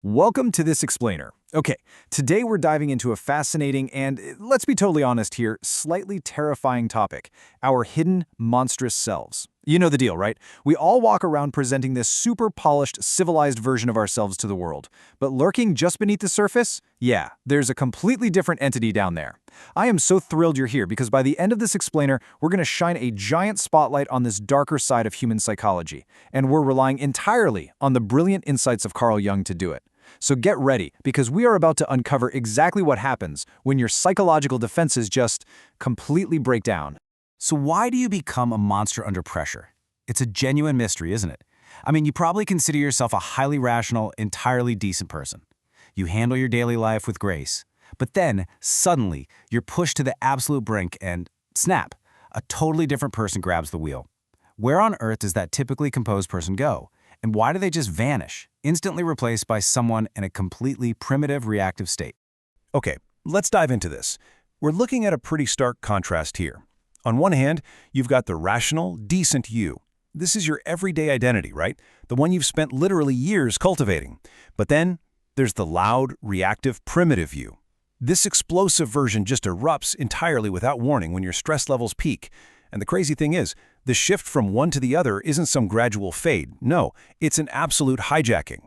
Welcome to this explainer. Okay, today we're diving into a fascinating and, let's be totally honest here, slightly terrifying topic: our hidden, monstrous selves. You know the deal, right? We all walk around presenting this super polished, civilized version of ourselves to the world. But lurking just beneath the surface? Yeah, there's a completely different entity down there. I am so thrilled you're here because by the end of this explainer, we're going to shine a giant spotlight on this darker side of human psychology. And we're relying entirely on the brilliant insights of Carl Jung to do it. So get ready, because we are about to uncover exactly what happens when your psychological defenses just completely break down. So why do you become a monster under pressure? It's a genuine mystery, isn't it? I mean, you probably consider yourself a highly rational, entirely decent person. You handle your daily life with grace. But then, suddenly, you're pushed to the absolute brink and, snap, a totally different person grabs the wheel. Where on earth does that typically composed person go? And why do they just vanish, instantly replaced by someone in a completely primitive, reactive state? Okay, let's dive into this. We're looking at a pretty stark contrast here. On one hand, you've got the rational, decent you. This is your everyday identity, right? The one you've spent literally years cultivating. But then, there's the loud, reactive, primitive you. This explosive version just erupts entirely without warning when your stress levels peak. And the crazy thing is, the shift from one to the other isn't some gradual fade. No, it's an absolute hijacking.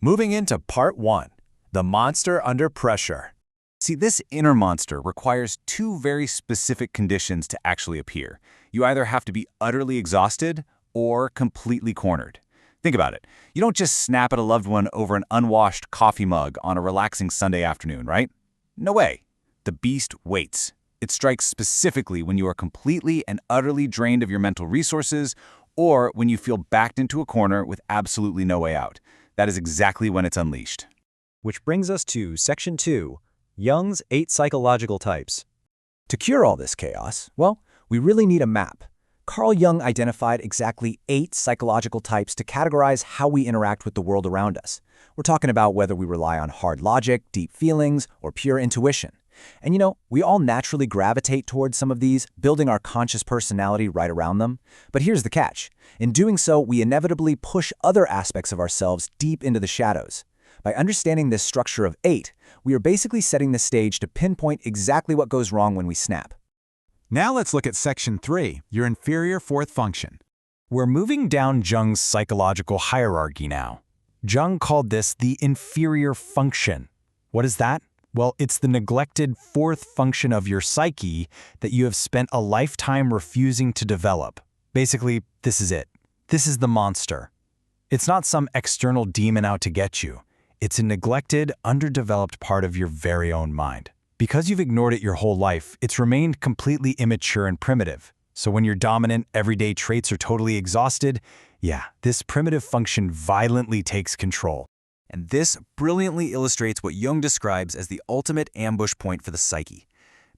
Moving into part 1, the monster under pressure. See, this inner monster requires two very specific conditions to actually appear. You either have to be utterly exhausted or completely cornered. Think about it. You don't just snap at a loved one over an unwashed coffee mug on a relaxing Sunday afternoon, right? No way. The beast waits. It strikes specifically when you are completely and utterly drained of your mental resources or when you feel backed into a corner with absolutely no way out. That is exactly when it's unleashed. Which brings us to Section 2, Jung's 8 psychological types. To cure all this chaos, well, we really need a map. Carl Jung identified exactly 8 psychological types to categorize how we interact with the world around us. We're talking about whether we rely on hard logic, deep feelings, or pure intuition. And we all naturally gravitate towards some of these, building our conscious personality right around them. But here's the catch. In doing so, we inevitably push other aspects of ourselves deep into the shadows. By understanding this structure of 8, we are basically setting the stage to pinpoint exactly what goes wrong when we snap. Now let's look at Section 3, your inferior fourth function. We're moving down Jung's psychological hierarchy now. Jung called this the inferior function. What is that? Well, it's the neglected fourth function of your psyche that you have spent a lifetime refusing to develop. Basically, this is it. This is the monster. It's not some external demon out to get you. It's a neglected, underdeveloped part of your very own mind. Because you've ignored it your whole life, it's remained completely immature and primitive. So when your dominant, everyday traits are totally exhausted, yeah, this primitive function violently takes control. And this brilliantly illustrates what Jung describes as the ultimate ambush point for the psyche.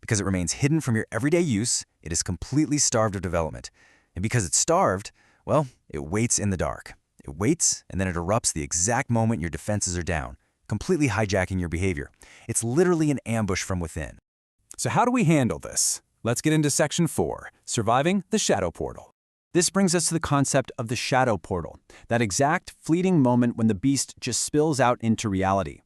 Because it remains hidden from your everyday use, it is completely starved of development. And because it's starved, well, it waits in the dark. It waits, and then it erupts the exact moment your defenses are down, completely hijacking your behavior. It's literally an ambush from within. So how do we handle this? Let's get into Section 4, surviving the shadow portal. This brings us to the concept of the shadow portal, that exact fleeting moment when the beast just spills out into reality.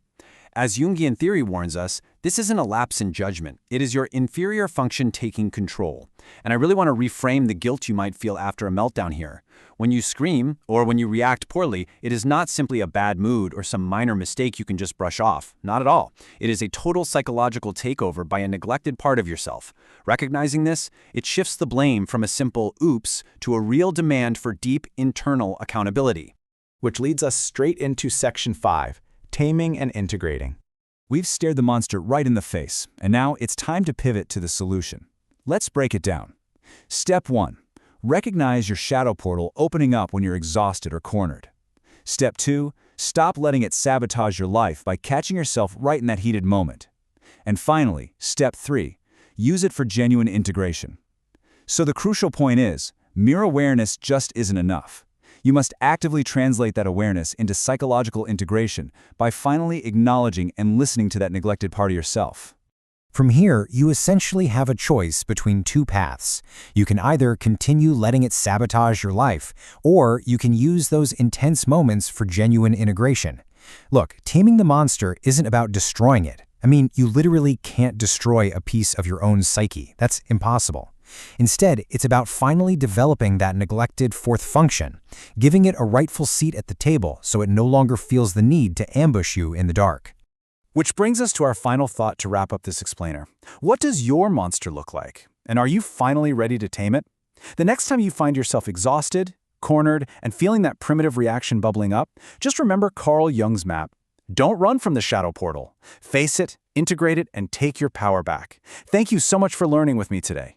As Jungian theory warns us, this isn't a lapse in judgment. It is your inferior function taking control. And I really want to reframe the guilt you might feel after a meltdown here. When you scream, or when you react poorly, it is not simply a bad mood or some minor mistake you can just brush off. Not at all. It is a total psychological takeover by a neglected part of yourself. Recognizing this, it shifts the blame from a simple oops to a real demand for deep internal accountability. Which leads us straight into Section 5, Taming and Integrating. We've stared the monster right in the face, and now it's time to pivot to the solution. Let's break it down. Step 1. Recognize your shadow portal opening up when you're exhausted or cornered. Step 2. Stop letting it sabotage your life by catching yourself right in that heated moment. And finally, Step 3. Use it for genuine integration. So the crucial point is, mere awareness just isn't enough. You must actively translate that awareness into psychological integration by finally acknowledging and listening to that neglected part of yourself. From here, you essentially have a choice between two paths. You can either continue letting it sabotage your life, or you can use those intense moments for genuine integration. Look, taming the monster isn't about destroying it. I mean, you literally can't destroy a piece of your own psyche. That's impossible. Instead, it's about finally developing that neglected fourth function, giving it a rightful seat at the table so it no longer feels the need to ambush you in the dark. Which brings us to our final thought to wrap up this explainer. What does your monster look like? And are you finally ready to tame it? The next time you find yourself exhausted, cornered, and feeling that primitive reaction bubbling up, just remember Carl Jung's map. Don't run from the shadow portal. Face it, integrate it, and take your power back. Thank you so much for learning with me today.